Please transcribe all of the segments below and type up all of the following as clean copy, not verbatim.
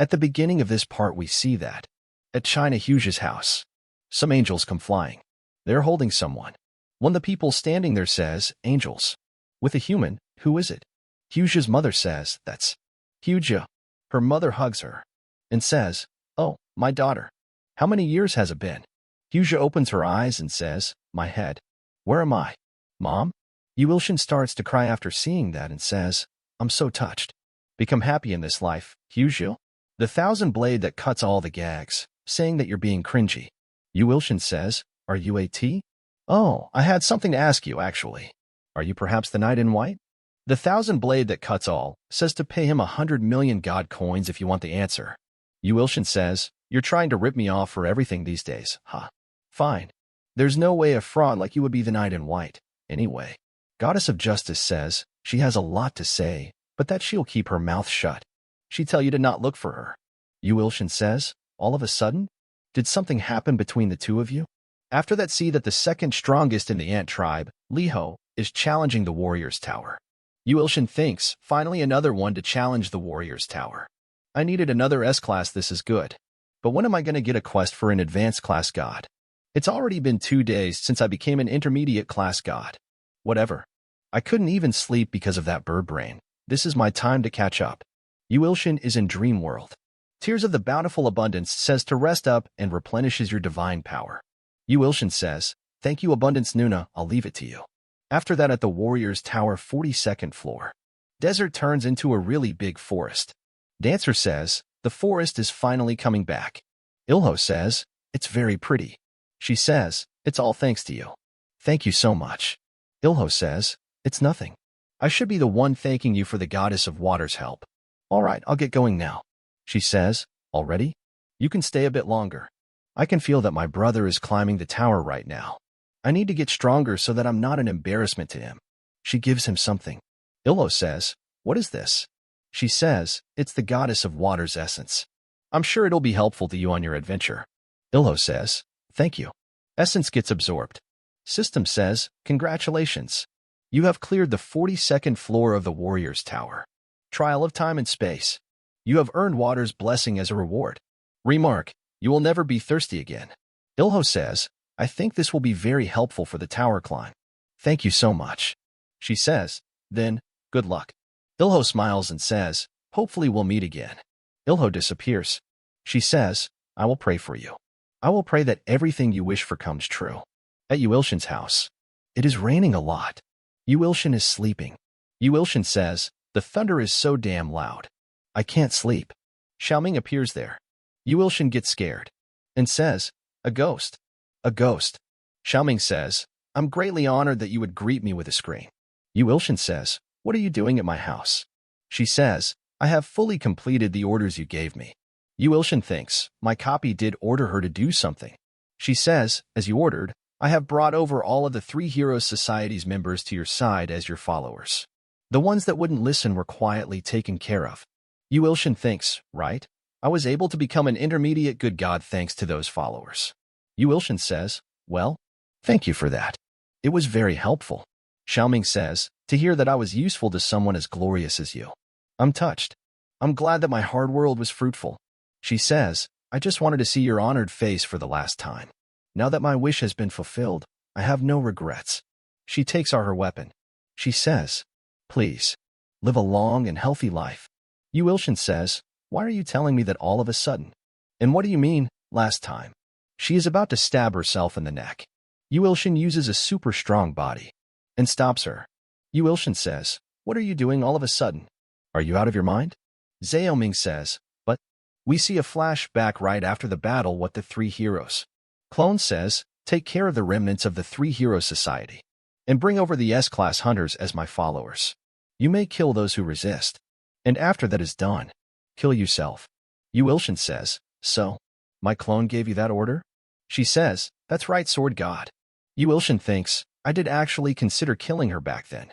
At the beginning of this part we see that, at China Huge's house, some angels come flying. They're holding someone. One of the people standing there says, "Angels. With a human, who is it?" Huge's mother says, "That's Huge." Her mother hugs her and says, "Oh, my daughter. How many years has it been?" Huge opens her eyes and says, "My head. Where am I? Mom?" Yuilshin starts to cry after seeing that and says, "I'm so touched. Become happy in this life, Huge. The thousand blade that cuts all the gags, saying that you're being cringy." Yuilshin says, "Are you AT? Oh, I had something to ask you, actually. Are you perhaps the knight in white?" The thousand blade that cuts all says to pay him 100 million god coins if you want the answer. Yuilshin says, "You're trying to rip me off for everything these days, huh? Fine. There's no way a fraud like you would be the knight in white. Anyway." Goddess of Justice says she has a lot to say, but that she'll keep her mouth shut. She tell you to not look for her. Yuilshin says, "All of a sudden? Did something happen between the two of you?" After that, see that the second strongest in the ant tribe, Liho, is challenging the warrior's tower. Yuilshin thinks, finally another one to challenge the warrior's tower. I needed another S-class, this is good. But when am I going to get a quest for an advanced class god? It's already been 2 days since I became an intermediate class god. Whatever. I couldn't even sleep because of that bird brain. This is my time to catch up. Yuilshin is in dream world. Tears of the Bountiful Abundance says to rest up and replenishes your divine power. Yuilshin says, "Thank you, Abundance Nuna, I'll leave it to you." After that, at the warrior's tower 42nd floor, desert turns into a really big forest. Dancer says, "The forest is finally coming back." Ilho says, "It's very pretty." She says, "It's all thanks to you." "Thank you so much." Ilho says, "It's nothing. I should be the one thanking you for the goddess of water's help." "All right, I'll get going now." She says, "Already? You can stay a bit longer. I can feel that my brother is climbing the tower right now. I need to get stronger so that I'm not an embarrassment to him." She gives him something. Ilho says, "What is this?" She says, "It's the goddess of water's essence. I'm sure it'll be helpful to you on your adventure." Ilho says, "Thank you." Essence gets absorbed. System says, "Congratulations. You have cleared the 42nd floor of the warrior's tower. Trial of time and space. You have earned water's blessing as a reward. Remark, you will never be thirsty again." Ilho says, "I think this will be very helpful for the tower climb." "Thank you so much." She says, "Then, good luck." Ilho smiles and says, "Hopefully we'll meet again." Ilho disappears. She says, "I will pray for you. I will pray that everything you wish for comes true." At Yuilshin's house, it is raining a lot. Yuilshin is sleeping. Yuilshin says, "The thunder is so damn loud. I can't sleep." Xiaoming appears there. Yuilshin gets scared and says, "A ghost. A ghost." Xiaoming says, "I'm greatly honored that you would greet me with a scream." Yuilshin says, "What are you doing at my house?" She says, "I have fully completed the orders you gave me." Yuilshin thinks, my copy did order her to do something. She says, "As you ordered, I have brought over all of the Three Heroes Society's members to your side as your followers. The ones that wouldn't listen were quietly taken care of." Yuilshin thinks, right? I was able to become an intermediate good god thanks to those followers. Yuilshin says, "Well, thank you for that. It was very helpful." Xiaoming says, "To hear that I was useful to someone as glorious as you. I'm touched. I'm glad that my hard work was fruitful." She says, "I just wanted to see your honored face for the last time. Now that my wish has been fulfilled, I have no regrets." She takes out her weapon. She says, "Please, live a long and healthy life." Yuilshin says, "Why are you telling me that all of a sudden? And what do you mean, last time?" She is about to stab herself in the neck. Yuilshin uses a super strong body and stops her. Yuilshin says, "What are you doing all of a sudden? Are you out of your mind?" Xiaoming says, "But..." We see a flashback right after the battle with the three heroes. Clone says, "Take care of the remnants of the Three Heroes Society and bring over the S-Class hunters as my followers. You may kill those who resist. And after that is done, kill yourself." Yuilshin says, "So, my clone gave you that order?" She says, "That's right, Sword God." Yuilshin thinks, I did actually consider killing her back then.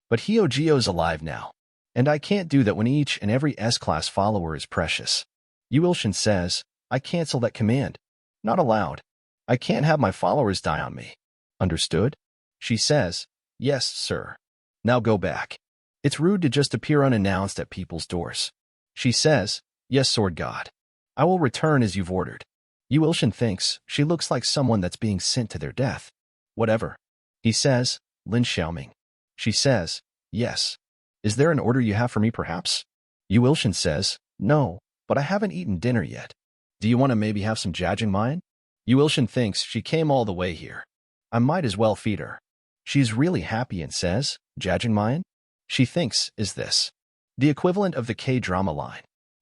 But Hyojio's alive now, and I can't do that when each and every S-Class follower is precious. Yuilshin says, "I cancel that command. Not allowed. I can't have my followers die on me. Understood?" She says, "Yes, sir. Now go back. It's rude to just appear unannounced at people's doors." She says, Yes, Sword God. I will return as you've ordered. Yu Ilshin thinks she looks like someone that's being sent to their death. Whatever. He says, Lin Xiaoming. She says, yes. Is there an order you have for me, perhaps? Yu Ilshin says, no, but I haven't eaten dinner yet. Do you want to maybe have some jajangmyeon? Yu Ilshin thinks she came all the way here. I might as well feed her. She's really happy and says, jajangmyeon? She thinks, is this the equivalent of the K-drama line?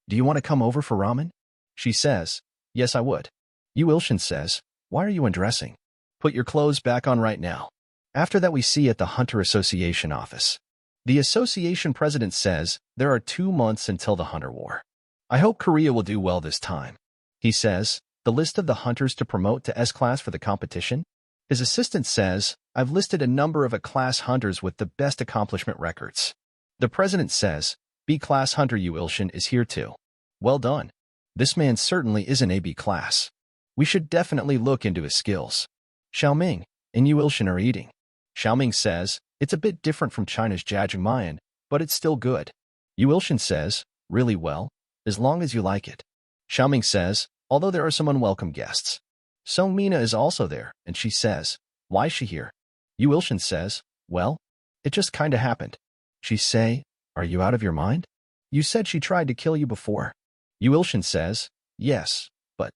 Do you want to come over for ramen? She says, yes, I would. Yu Ilshin says, why are you undressing? Put your clothes back on right now. After that we see at the Hunter Association office. The association president says there are 2 months until the Hunter War. I hope Korea will do well this time. He says, the list of the hunters to promote to S-class for the competition? His assistant says, I've listed a number of A-class hunters with the best accomplishment records. The president says, B-class hunter Yu Ilshin is here too. Well done. This man certainly isn't a B-class. We should definitely look into his skills. Xiaoming and Yu Ilshin are eating. Xiaoming says, it's a bit different from China's jajangmyeon, but it's still good. Yu Ilshin says, really well, as long as you like it. Xiaoming says, although there are some unwelcome guests. Song Mina is also there, and she says, why is she here? Yu Ilshin says, well, it just kinda happened. She say, are you out of your mind? You said she tried to kill you before. Yu Ilshin says, yes, but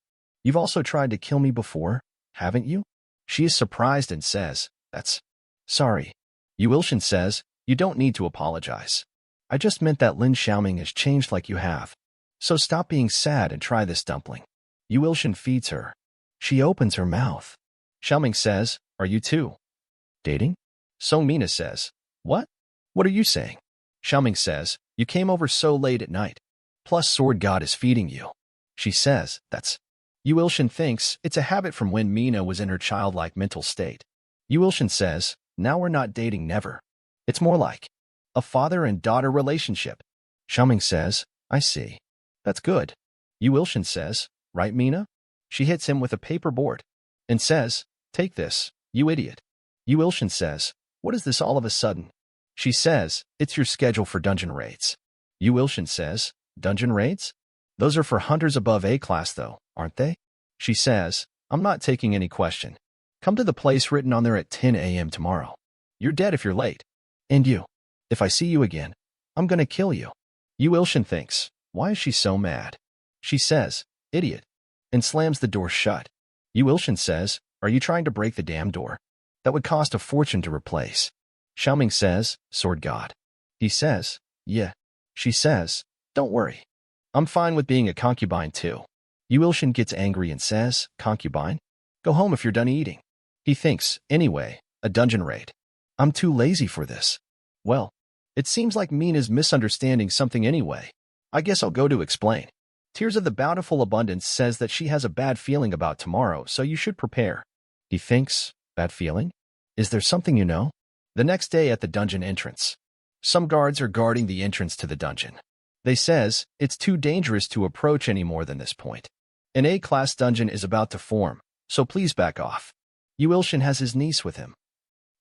you've also tried to kill me before, haven't you? She is surprised and says, that's sorry. Yu Ilshin says, you don't need to apologize. I just meant that Lin Xiaoming has changed like you have. So stop being sad and try this dumpling. Yu Ilshin feeds her. She opens her mouth. Xiaoming says, are you two dating? Song Mina says, what? What are you saying? Xiaoming says, you came over so late at night. Plus Sword God is feeding you. She says, that's Yu Ilshin thinks it's a habit from when Mina was in her childlike mental state. Yu Ilshin says, now we're not dating never. It's more like a father and daughter relationship. Xiaoming says, I see. That's good. Yu Ilshin says, right Mina? She hits him with a paper board and says, take this, you idiot. Yu Ilshin says, what is this all of a sudden? She says, it's your schedule for dungeon raids. Yu Ilshin says, dungeon raids? Those are for hunters above A-class though, aren't they? She says, I'm not taking any question. Come to the place written on there at 10 a.m. tomorrow. You're dead if you're late. And you. If I see you again, I'm gonna kill you. Yu Ilshin thinks, why is she so mad? She says, idiot, and slams the door shut. Yu Ilshin says, are you trying to break the damn door? That would cost a fortune to replace. Xiaoming says, Sword God. He says, yeah. She says, don't worry. I'm fine with being a concubine too. Yu Ilshin gets angry and says, concubine? Go home if you're done eating. He thinks, anyway, a dungeon raid. I'm too lazy for this. Well, it seems like Mina's misunderstanding something anyway. I guess I'll go to explain. Tears of the Bountiful Abundance says that she has a bad feeling about tomorrow, so you should prepare. He thinks, bad feeling? Is there something you know? The next day at the dungeon entrance. Some guards are guarding the entrance to the dungeon. They says, it's too dangerous to approach any more than this point. An A-class dungeon is about to form, so please back off. Yu Ilshin has his niece with him.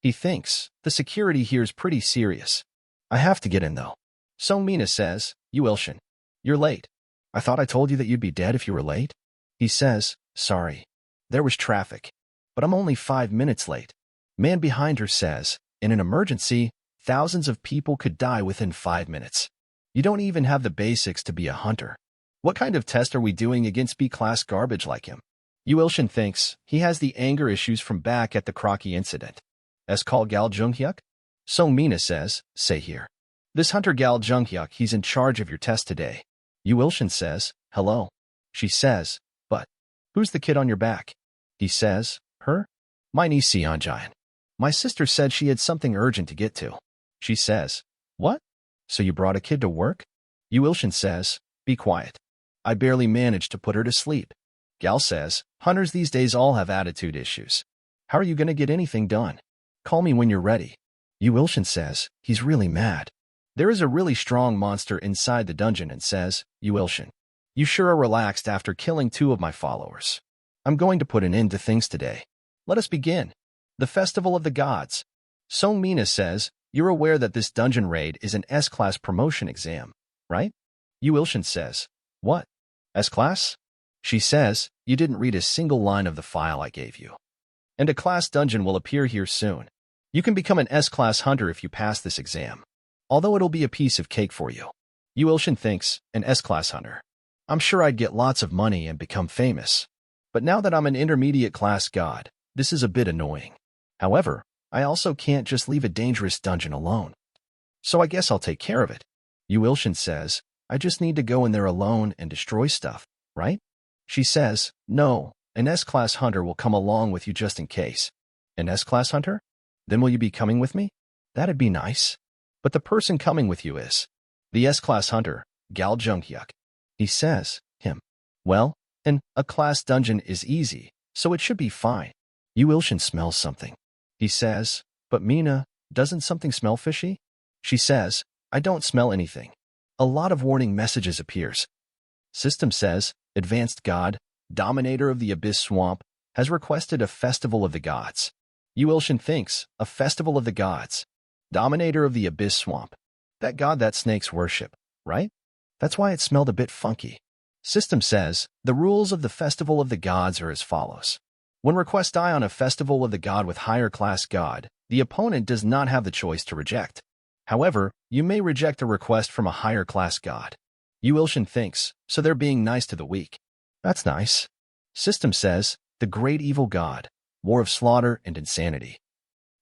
He thinks, the security here is pretty serious. I have to get in though. Song Mina says, Yu Ilshin, you're late. I thought I told you that you'd be dead if you were late. He says, sorry. There was traffic. But I'm only 5 minutes late. Man behind her says, in an emergency, thousands of people could die within 5 minutes. You don't even have the basics to be a hunter. What kind of test are we doing against B-class garbage like him? Yu Ilshin thinks he has the anger issues from back at the Crocky incident. As called Gal Junghyuk? Song Mina says, say here. This hunter Gal Junghyuk, he's in charge of your test today. Yu Ilshin says, hello. She says, but who's the kid on your back? He says, her? My niece Seonjayan. My sister said she had something urgent to get to. She says, what? So you brought a kid to work? Yu Ilshin says, be quiet. I barely managed to put her to sleep. Gal says, hunters these days all have attitude issues. How are you going to get anything done? Call me when you're ready. Yu Ilshin says, he's really mad. There is a really strong monster inside the dungeon and says, Yu Ilshin, you sure are relaxed after killing 2 of my followers. I'm going to put an end to things today. Let us begin. The Festival of the Gods. Song Mina says, you're aware that this dungeon raid is an S-class promotion exam, right? Yu Ilshin says, What? S-Class? She says, you didn't read a single line of the file I gave you. And a class dungeon will appear here soon. You can become an S-Class hunter if you pass this exam. Although it'll be a piece of cake for you. Yu Ilshin thinks, an S-Class hunter. I'm sure I'd get lots of money and become famous. But now that I'm an intermediate class god, this is a bit annoying. However, I also can't just leave a dangerous dungeon alone. So I guess I'll take care of it. Yu Ilshin says, I just need to go in there alone and destroy stuff, right? She says, no, an S-Class hunter will come along with you just in case. An S-Class hunter? Then will you be coming with me? That'd be nice. But the person coming with you is the S-Class hunter, Gal Junghyuk. He says, him. Well, a class dungeon is easy, so it should be fine. Yu Ilshin smells something. He says, but Mina, doesn't something smell fishy? She says, I don't smell anything. A lot of warning messages appears. System says, Advanced God, Dominator of the Abyss Swamp, has requested a Festival of the Gods. Yu Ilshin thinks, a Festival of the Gods. Dominator of the Abyss Swamp. That god that snakes worship, right? That's why it smelled a bit funky. System says, the rules of the Festival of the Gods are as follows. When requests die on a Festival of the God with higher class god, the opponent does not have the choice to reject. However, you may reject a request from a higher class god. Yu Ilshin thinks, so they're being nice to the weak. That's nice. System says, the Great Evil God, War of Slaughter and Insanity.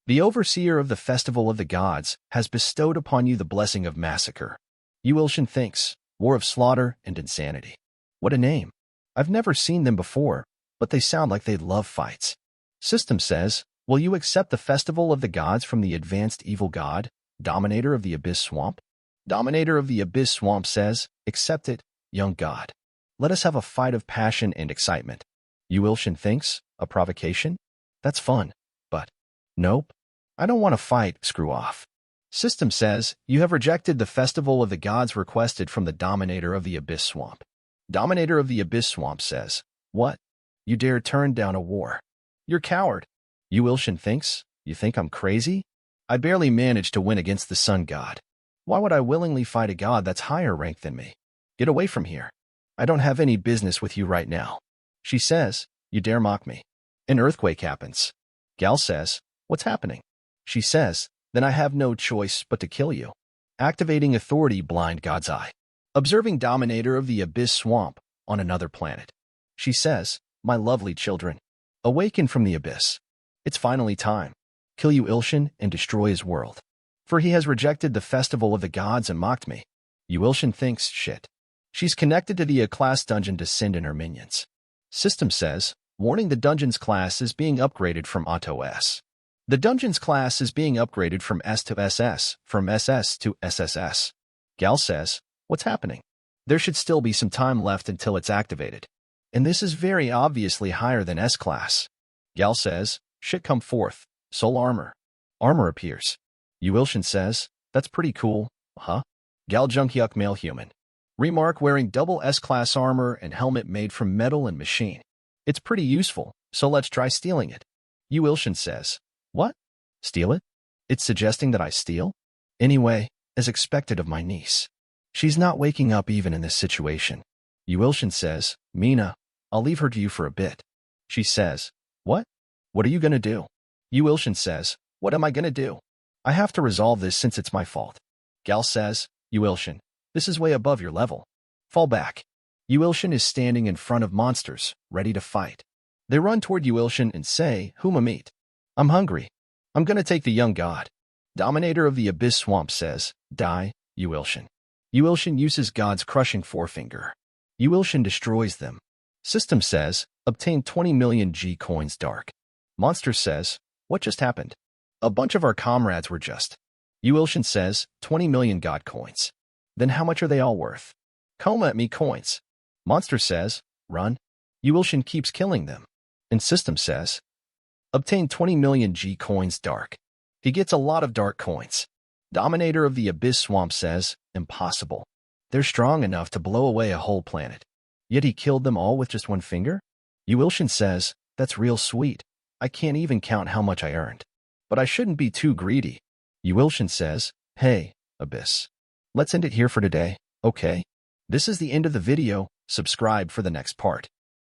The Overseer of the Festival of the Gods has bestowed upon you the blessing of massacre. Yu Ilshin thinks, War of Slaughter and Insanity. What a name. I've never seen them before, but they sound like they'd love fights. System says, will you accept the Festival of the Gods from the Advanced Evil God, Dominator of the Abyss Swamp? Dominator of the Abyss Swamp says, accept it, young god. Let us have a fight of passion and excitement. Yu Ilshin thinks, a provocation? That's fun, but nope. I don't want to fight, screw off. System says, you have rejected the Festival of the Gods requested from the Dominator of the Abyss Swamp. Dominator of the Abyss Swamp says, what? You dare turn down a war? You're coward. Yu Ilshin thinks, you think I'm crazy? I barely managed to win against the Sun God. Why would I willingly fight a god that's higher ranked than me? Get away from here. I don't have any business with you right now. She says, you dare mock me. An earthquake happens. Gal says, what's happening? She says, then I have no choice but to kill you. Activating Authority Blind God's Eye. Observing Dominator of the Abyss Swamp on another planet. She says, my lovely children, awaken from the abyss. It's finally time. Kill Yu Ilshin and destroy his world. For he has rejected the Festival of the Gods and mocked me. Yu Ilshin thinks, shit. She's connected to the A-class dungeon to send in her minions. System says, warning, the dungeon's class is being upgraded from Auto S. The dungeon's class is being upgraded from S to SS, from SS to SSS. Gal says, what's happening? There should still be some time left until it's activated. And this is very obviously higher than S-class. Gal says, shit, come forth. Soul armor. Armor appears. Yu Ilshin says, that's pretty cool, huh? Gal Junghyuk male human. Remark, wearing double S-class armor and helmet made from metal and machine. It's pretty useful, so let's try stealing it. Yu Ilshin says, what? Steal it? It's suggesting that I steal? Anyway, as expected of my niece. She's not waking up even in this situation. Yu Ilshin says, Mina, I'll leave her to you for a bit. She says, what? What are you gonna do? Yu Ilshin says, what am I gonna do? I have to resolve this since it's my fault. Gal says, Yu Ilshin, this is way above your level. Fall back. Yu Ilshin is standing in front of monsters, ready to fight. They run toward Yu Ilshin and say, Huma meat. I'm hungry. I'm gonna take the young god. Dominator of the Abyss Swamp says, die, Yu Ilshin. Yu Ilshin uses God's crushing forefinger. Yu Ilshin destroys them. System says, obtain 20 million G coins dark. Monster says, what just happened? A bunch of our comrades were just. Yu Ilshin says, 20 million god coins. Then how much are they all worth? Come at me coins. Monster says, run. Yu Ilshin keeps killing them. And System says, obtain 20 million G coins dark. He gets a lot of dark coins. Dominator of the Abyss Swamp says, impossible. They're strong enough to blow away a whole planet. Yet he killed them all with just one finger? Yu Ilshin says, that's real sweet. I can't even count how much I earned. But I shouldn't be too greedy. Yu Ilshin says, hey, Abyss. Let's end it here for today, okay? This is the end of the video. Subscribe for the next part.